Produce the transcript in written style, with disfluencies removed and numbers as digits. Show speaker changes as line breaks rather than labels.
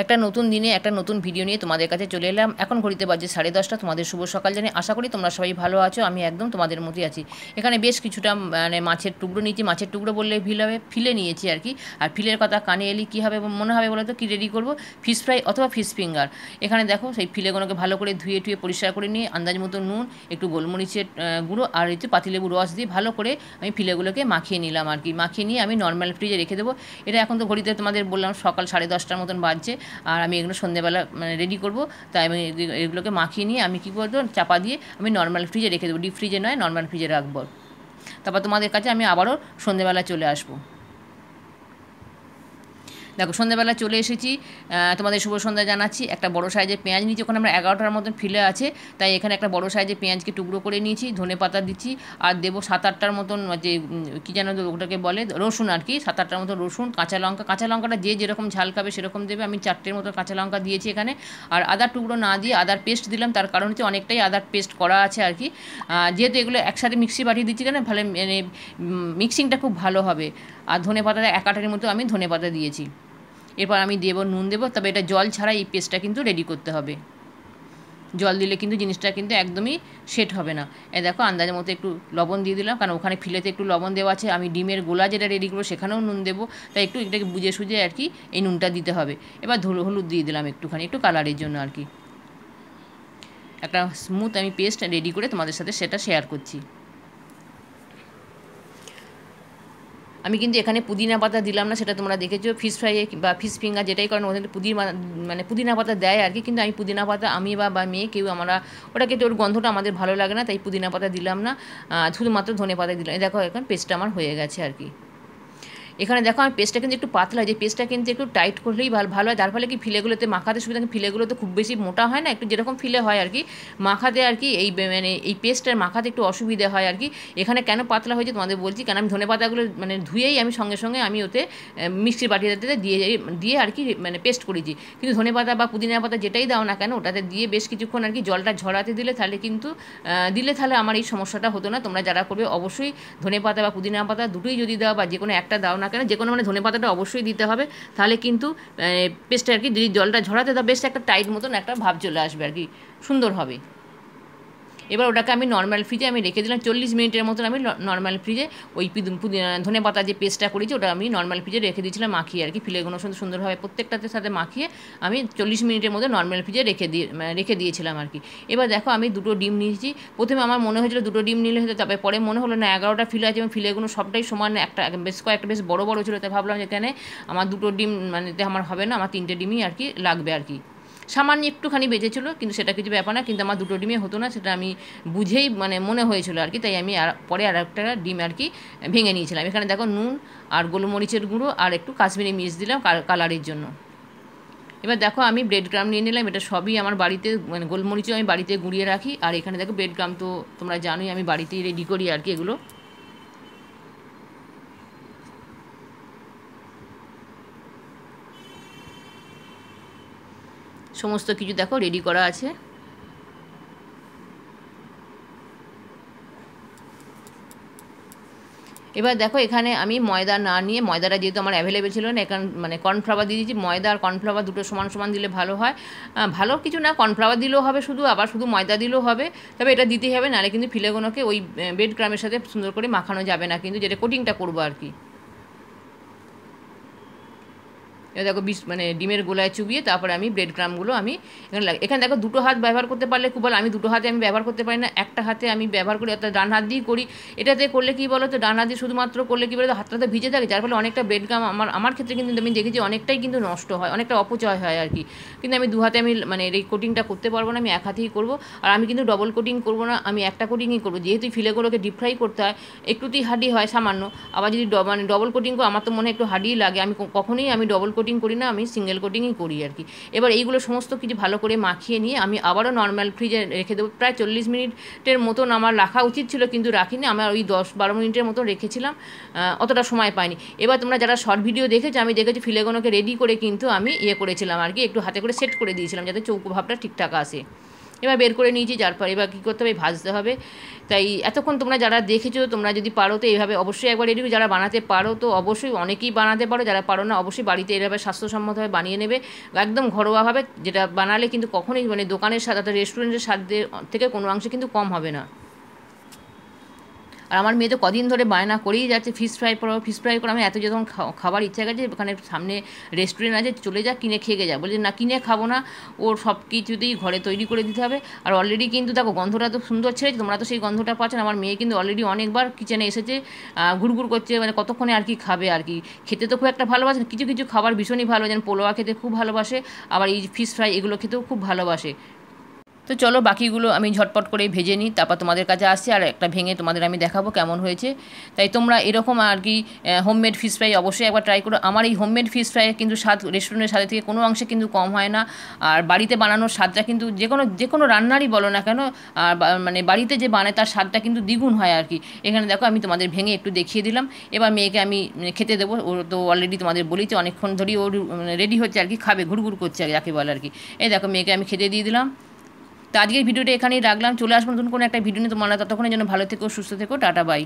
একটা নতুন দিনে একটা নতুন ভিডিও নিয়ে তোমাদের কাছে চলে এলাম। এখন ঘড়িতে বাজে 10:30। তোমাদের শুভ সকাল জানি। আশা করি তোমরা সবাই ভালো আছো। আমি একদম তোমাদের মতোই আছি। এখানে বেশ কিছুটা মানে মাছের টুকরো নিয়েছি। মাছের টুকরো বললে ভুল হবে, ফিলে নিয়েছি আর কি। আর ফিলের কথা কানে এলি কী হবে মনে হবে বলো তো, কী রেডি করবো? ফিশ ফ্রাই অথবা ফিশ ফিঙ্গার। এখানে দেখো সেই ফিলেগুলোকে ভালো করে ধুয়ে টুয়ে পরিষ্কার করে নিয়ে আন্দাজ মতো নুন, একটু গোলমরিচের গুঁড়ো আর একটু পাতিলেবু রস দিয়ে ভালো করে আমি ফিলেগুলোকে মাখিয়ে নিলাম আর কি। মাখিয়ে নিয়ে আমি নর্মাল ফ্রিজে রেখে দেবো। এটা এখন তো ঘড়িতে তোমাদের বললাম সকাল 10:30 মতন বাজছে। আর আমি এগুলো সন্ধ্যেবেলা মানে রেডি করব, তাই আমি এগুলোকে মাখিয়ে নিয়ে আমি কী করবো, চাপা দিয়ে আমি নর্মাল ফ্রিজে রেখে দেবো। ডিপ ফ্রিজে নয়, নর্মাল ফ্রিজে রাখবো। তারপর তোমাদের কাছে আমি আবারও সন্ধ্যেবেলা চলে আসবো। দেখো সন্ধ্যাবেলা চলে এসেছি, তোমাদের শুভ সন্ধ্যা জানাচ্ছি। একটা বড় সাইজের পেঁয়াজ নিয়েছি, ওখানে আমরা 11টার মতন ফিলে আছে, তাই এখানে একটা বড় সাইজের পেঁয়াজকে টুকরো করে নিয়েছি। ধনে পাতা দিচ্ছি আর দেবো 7-8টার মতন, যে কী যেন ওটাকে বলে, রসুন আর কি। 7-8টার মতন রসুন, কাঁচা লঙ্কাটা যে যেরকম ঝাল খাবে সেরকম দেবে। আমি 4টের মতো কাঁচা লঙ্কা দিয়েছি এখানে। আর আদার টুকরো না দিয়ে আদার পেস্ট দিলাম, তার কারণ হচ্ছে অনেকটাই আদার পেস্ট করা আছে আর কি। যেহেতু এগুলো একসাথে মিক্সি বাটিয়ে দিচ্ছি কেন, ভালো মানে মিক্সিংটা খুব ভালো হবে। আর ধনে পাতাটা 1 আঁটের মতো আমি ধনে পাতা দিয়েছি। এরপর আমি দেবো নুন দেবো, তবে এটা জল ছাড়া এই পেস্টটা কিন্তু রেডি করতে হবে। জল দিলে কিন্তু জিনিসটা কিন্তু একদমই সেট হবে না। দেখো আন্দাজের মতো একটু লবণ দিয়ে দিলাম, কারণ ওখানে ফিলেতে একটু লবণ দেওয়া আছে। আমি ডিমের গোলা যেটা রেডি করবো সেখানেও নুন দেবো, তাই একটু এটাকে বুঝে সুঝে আর কি এই নুনটা দিতে হবে। এবার হলুদ দিয়ে দিলাম একটুখানি, একটু কালারের জন্য আর কি। একটা স্মুথ আমি পেস্ট রেডি করে তোমাদের সাথে সেটা শেয়ার করছি। আমি কিন্তু এখানে পুদিনা পাতা দিলাম না, সেটা তোমরা দেখেছো ফিশ ফ্রাইয়ে বা ফিশ ফিঙ্গার যেটাই করেন ওদের মানে পুদিনা পাতা দেয় আর কি। কিন্তু আমি পুদিনা পাতা, আমি বা মেয়ে কেউ আমরা ওটাকে, ওর গন্ধটা আমাদের ভালো লাগে না, তাই পুদিনা পাতা দিলাম না। শুধুমাত্র ধনে পাতা দিলাম। দেখো এখন পেস্টটা আমার হয়ে গেছে আর কি। এখানে দেখো আমি পেস্টটা কিন্তু একটু পাতলা, যে পেস্টটা কিন্তু একটু টাইট করলেই ভালো হয়। যার ফলে কি ফিলেগুলোতে মাখাতে সুবিধা, ফিলেগুলো তো খুব বেশি মোটা হয় না, একটু যেরকম ফিলে হয় আর কি মাখাতে আর কি। এই মানে এই পেস্টটার মাখাতে একটু অসুবিধা হয় আর কি। এখানে কেন পাতলা হয়েছে তোমাদের বলছি, কেন আমি ধনে পাতাগুলো মানে ধুয়েই আমি সঙ্গে সঙ্গে আমি ওতে মিক্সির বাটিতে দিয়ে দিয়ে আর কি মানে পেস্ট করেছি। কিন্তু ধনে পাতা বা পুদিনা পাতা যেটাই দাও না কেন, ওটাতে দিয়ে বেশ কিছুক্ষণ আর কি জলটা ঝরাতে দিলে তাহলে কিন্তু তাহলে আমার এই সমস্যাটা হতো না। তোমরা যারা করবে অবশ্যই ধনে পাতা বা পুদিনা পাতা দুটোই যদি দাও বা যে কোনো একটা দাও না কেন, যে কোনো মানে ধনে পাতাটা অবশ্যই দিতে হবে। তাহলে কিন্তু পেস্টটা আর কি যদি জলটা ঝরাতে দাও বেশ একটা টাইট মতন একটা ভাব চলে আসবে আর কি, সুন্দর হবে। এবার ওটাকে আমি নর্মাল ফ্রিজে আমি রেখে দিলাম 40 মিনিটের মতন। আমি নর্মাল ফ্রিজে ওই ধনে পাতা যে পেস্টটা করেছি ওটা আমি নর্মাল ফ্রিজে রেখে দিয়েছিলাম মাখিয়ে আর কি। ফিলেগুলো সুন্দরভাবে প্রত্যেকটাতে সাথে মাখিয়ে আমি 40 মিনিটের মধ্যে নর্মাল ফ্রিজে রেখে দিয়েছিলাম আর কি। এবার দেখো আমি 2টো ডিম নিয়েছি। প্রথমে আমার মনে হয়েছিল 2টো ডিম নিলে হতো, তারপরে পরে মনে হলো না 11টা ফিলে আছে এবং ফিলেগুলো সবটাই সমান, একটা কয়েকটা বেশ বড় বড় ছিল, তাই ভাবলাম এখানে আমার 2টো ডিম মানে আমার হবে না, আমার 3টে ডিমই আর কি লাগবে আর কি। সামান্য একটুখানি বেঁচেছিলো, কিন্তু সেটা কিছু ব্যাপার না, কিন্তু আমার 2টো ডিমে হতো না, সেটা আমি বুঝেই মানে মনে হয়েছিল আর কি। তাই আমি পরে আর একটা ডিম আর কি ভেঙে নিয়েছিলাম। এখানে দেখো নুন আর গোলমরিচের গুঁড়ো আর একটু কাশ্মীরি মির্চ দিলাম কালারের জন্য। এবার দেখো আমি ব্রেড ক্রাম নিয়ে নিলাম। এটা সবই আমার বাড়িতে, মানে গোলমরিচও আমি বাড়িতে গুঁড়িয়ে রাখি। আর এখানে দেখো ব্রেড ক্রাম তো তোমরা জানোই আমি বাড়িতেই রেডি করি আর কি এগুলো। সমস্ত কিছু দেখো রেডি করা আছে। এবার দেখো এখানে আমি ময়দা না নিয়ে, ময়দাটা যেহেতু আমার অ্যাভেলেবেল ছিল না, এখানে মানে কর্নফ্লাওয়ার দিয়ে দিয়েছি। ময়দা আর কর্নফ্লাওয়ার দুটো সমান সমান দিলে ভালো হয়। ভালো কিছু না, কর্নফ্লাওয়ার দিলেও হবে শুধু, আবার শুধু ময়দা দিলেও হবে। তবে এটা দিতেই হবে, নাহলে কিন্তু ফিলেগুলোকে ওই ব্রেড ক্রামের সাথে সুন্দর করে মাখানো যাবে না, কিন্তু যেটা কোটিংটা করবো আর কি। এবার দেখো মানে ডিমের গোলায় চুবিয়ে তারপরে আমি ব্রেড ক্রামগুলো আমি এখানে দেখো 2টো হাত ব্যবহার করতে পারলে খুব ভালো। আমি 2টো হাতে আমি ব্যবহার করতে পারি না, একটা হাতে আমি ব্যবহার করি, অর্থাৎ ডান হাত দিয়েই করি। এটাতে করলে কী বলো তো, ডান হাত দিয়ে শুধুমাত্র করলে কী বলো তো, হাতটা তো ভিজে থাকে, যার ফলে অনেকটা ব্রেড ক্রাম আমার ক্ষেত্রে কিন্তু আমি দেখেছি অনেকটাই কিন্তু নষ্ট হয়, অনেকটা অপচয় হয় আর কি। কিন্তু আমি 2 হাতে আমি মানে এই কোটিংটা করতে পারবো না, আমি 1 হাতেই করবো। আর আমি কিন্তু ডবল কোটিং করবো না, আমি একটা কোটিংই করবো। যেহেতু ফিলেগুলোকে ডিপ ফ্রাই করতে হয়, একটুতেই হার্ডি হয় সামান্য। আবার যদি মানে ডবল কোটিং করো, আমার তো মনে হয় একটু হার্ডিই লাগে। আমি কখনোই আমি ডবল কোটিং করি না, আমি সিঙ্গেল কোটিংই করি আর কি। এবার এইগুলো সমস্ত কিছু ভালো করে মাখিয়ে নিয়ে আমি আবারও নর্মাল ফ্রিজে রেখে দেবো। প্রায় 40 মিনিটের মতন আমার রাখা উচিত ছিল, কিন্তু রাখিনি, আমার ওই 10-12 মিনিটের মতো রেখেছিলাম, অতটা সময় পাইনি। এবার তোমরা যারা শর্ট ভিডিও দেখেছো, আমি দেখেছি ফিলেগুলোকে রেডি করে কিন্তু আমি করেছিলাম আর কি, একটু হাতে করে সেট করে দিয়েছিলাম যাতে চৌকো ভাবটা ঠিকঠাক আসে। এবার বের করে নিয়েছি, যার পর এবার কী করতে হবে, ভাজতে হবে। তাই এতক্ষণ তোমরা যারা দেখেছো, তোমরা যদি পারো তো এইভাবে অবশ্যই একবার এটুকু, যারা বানাতে পারো তো অবশ্যই, অনেকেই বানাতে পারো, যারা পারো না অবশ্যই বাড়িতে এভাবে স্বাস্থ্যসম্মতভাবে বানিয়ে নেবে, একদম ঘরোয়াভাবে, যেটা বানালে কিন্তু কখনোই মানে দোকানের স্বাদ অর্থাৎ রেস্টুরেন্টের স্বাদের থেকে কোনো অংশে কিন্তু কম হবে না। আর আমার মেয়ে তো কদিন ধরে বায়না করেই যাচ্ছে ফিশ ফ্রাই করো, ফিশ ফ্রাই করো। আমি এত যখন খাবার ইচ্ছা গেছে, ওখানে সামনে রেস্টুরেন্ট আছে, চলে যা কিনে খেয়ে যা, বলছে না কিনে খাবো না, ওর সব কিছুতেই ঘরে তৈরি করে দিতে হবে। আর অলরেডি কিন্তু দেখো গন্ধটা তো সুন্দর ছেড়েছে, তোমরা তো সেই গন্ধটা পাচ্ছ না। আমার মেয়ে কিন্তু অলরেডি অনেকবার কিচেনে এসেছে, ঘুরঘুর করছে, মানে কতক্ষণে আর কি খাবে আর কি। খেতে তো খুব একটা ভালোবাসে, কিছু কিছু খাবার ভীষণই ভালো, যেন পোলোয়া খেতে খুব ভালোবাসে, আবার এই ফিশ ফ্রাই এগুলো খেতেও খুব ভালোবাসে। তো চলো বাকিগুলো আমি ঝটপট করে ভেজে নিই, তারপর তোমাদের কাছে আসছি আর একটা ভেঙে তোমাদের আমি দেখাবো কেমন হয়েছে। তাই তোমরা এরকম আর কি হোমমেড ফিশ ফ্রাই অবশ্যই একবার ট্রাই করো। আমার এই হোমমেড ফিশ ফ্রাই কিন্তু স্বাদ রেস্টুরেন্টের স্বাদের থেকে কোনো অংশে কিন্তু কম হয় না। আর বাড়িতে বানানোর স্বাদটা কিন্তু যে কোনো রান্নারই বলো না কেন, আর মানে বাড়িতে যে বানায় তার স্বাদটা কিন্তু দ্বিগুণ হয় আর কি। এখানে দেখো আমি তোমাদের ভেঙে একটু দেখিয়ে দিলাম। এবার মেয়েকে আমি খেতে দেবো। ওর তো অলরেডি তোমাদের বলেছি অনেকক্ষণ ধরেই ওর রেডি হচ্ছে আর কি, খাবে, ঘুরঘুর করছে আর যাকে বলে আর কি। এই দেখো মেয়েকে আমি খেতে দিয়ে দিলাম। তো আজকের ভিডিওটা এখানেই রাখলাম, চলে আসবো নতুন কোনো একটা ভিডিও নিয়ে। তোমরা ততক্ষণের জন্য ভালো থেকো, সুস্থ থেকো, টাটা বাই।